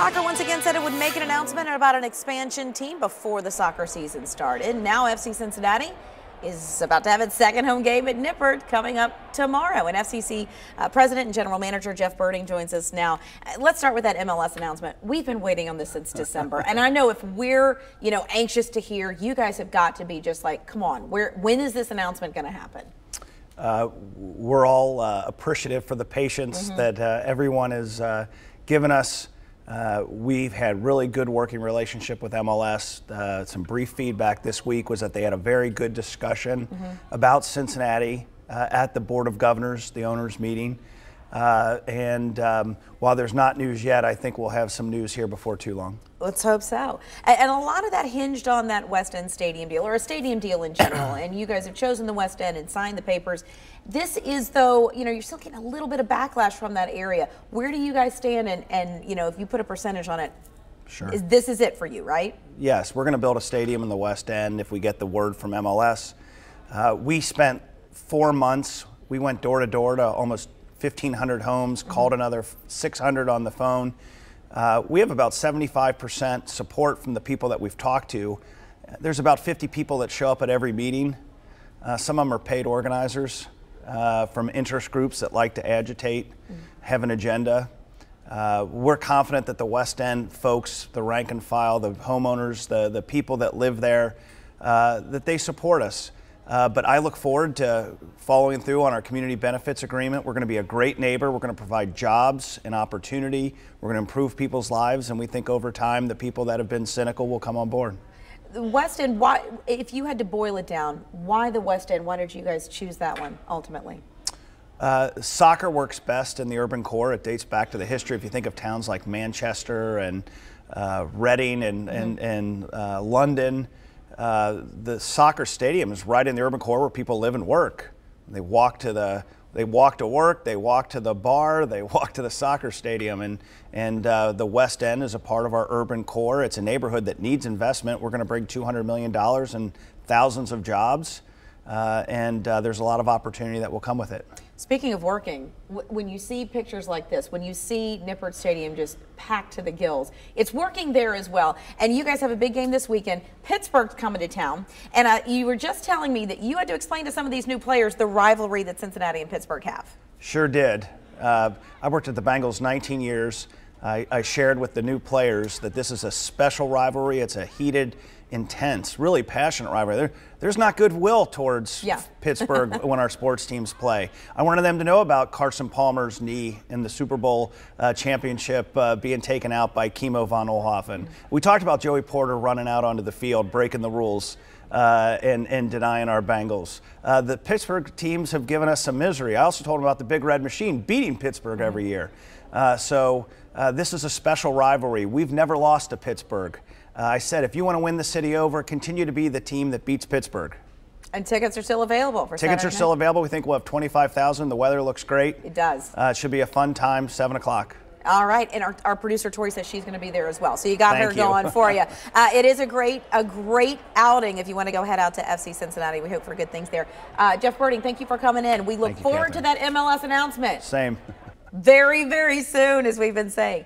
Soccer once again said it would make an announcement about an expansion team before the soccer season started. Now FC Cincinnati is about to have its second home game at Nippert coming up tomorrow. And FCC President and General Manager Jeff Berding joins us now. Let's start with that MLS announcement. We've been waiting on this since December. And I know if we're, anxious to hear, you guys have got to be just like, come on, when is this announcement going to happen? We're all appreciative for the patience that everyone has given us. We've had really good working relationship with MLS. Some brief feedback this week was that they had a very good discussion about Cincinnati at the Board of Governors, the owners meeting. While there's not news yet, I think we'll have some news here before too long. Let's hope so. And a lot of that hinged on that West End stadium deal, or a stadium deal in general. And you guys have chosen the West End and signed the papers. This is, though, you're still getting a little bit of backlash from that area. Where do you guys stand? And if you put a percentage on it, sure. This is it for you, right? Yes, we're going to build a stadium in the West End if we get the word from MLS. We spent 4 months. We went door to door to almost 1,500 homes, called another 600 on the phone. We have about 75% support from the people that we've talked to. There's about 50 people that show up at every meeting. Some of them are paid organizers from interest groups that like to agitate, have an agenda. We're confident that the West End folks, the rank and file, the homeowners, the people that live there, that they support us. But I look forward to following through on our community benefits agreement. We're going to be a great neighbor. We're going to provide jobs and opportunity. We're going to improve people's lives, and we think over time the people that have been cynical will come on board. The West End, why, if you had to boil it down, why the West End? Why did you guys choose that one ultimately? Soccer works best in the urban core. It dates back to the history. If you think of towns like Manchester and Reading and London, the soccer stadium is right in the urban core where people live and work. They walk to work, they walk to the bar, they walk to the soccer stadium, and the West End is a part of our urban core. It's a neighborhood that needs investment. We're going to bring $200 million and thousands of jobs, and there's a lot of opportunity that will come with it. Speaking of working, when you see pictures like this, when you see Nippert Stadium just packed to the gills, it's working there as well. And you guys have a big game this weekend. Pittsburgh's coming to town. And you were just telling me that you had to explain to some of these new players the rivalry that Cincinnati and Pittsburgh have. Sure did. I worked at the Bengals 19 years. I shared with the new players that this is a special rivalry. It's a heated, intense, really passionate rivalry. There's not goodwill towards Pittsburgh when our sports teams play. I wanted them to know about Carson Palmer's knee in the Super Bowl championship being taken out by Kimo von Oelhoffen. We talked about Joey Porter running out onto the field, breaking the rules and denying our Bengals. The Pittsburgh teams have given us some misery. I also told them about the Big Red Machine beating Pittsburgh every year. This is a special rivalry. We've never lost to Pittsburgh. I said, if you want to win the city over, continue to be the team that beats Pittsburgh. And tickets are still available for Tickets are still available. We think we'll have 25,000. The weather looks great. It does. It should be a fun time, 7 o'clock. All right, and our producer Tori says she's going to be there as well, so you got her going for you. It is a great outing if you want to go head out to FC Cincinnati. We hope for good things there. Jeff Berding, thank you for coming in. We look forward to that MLS announcement. Same. Very, very soon, as we've been saying.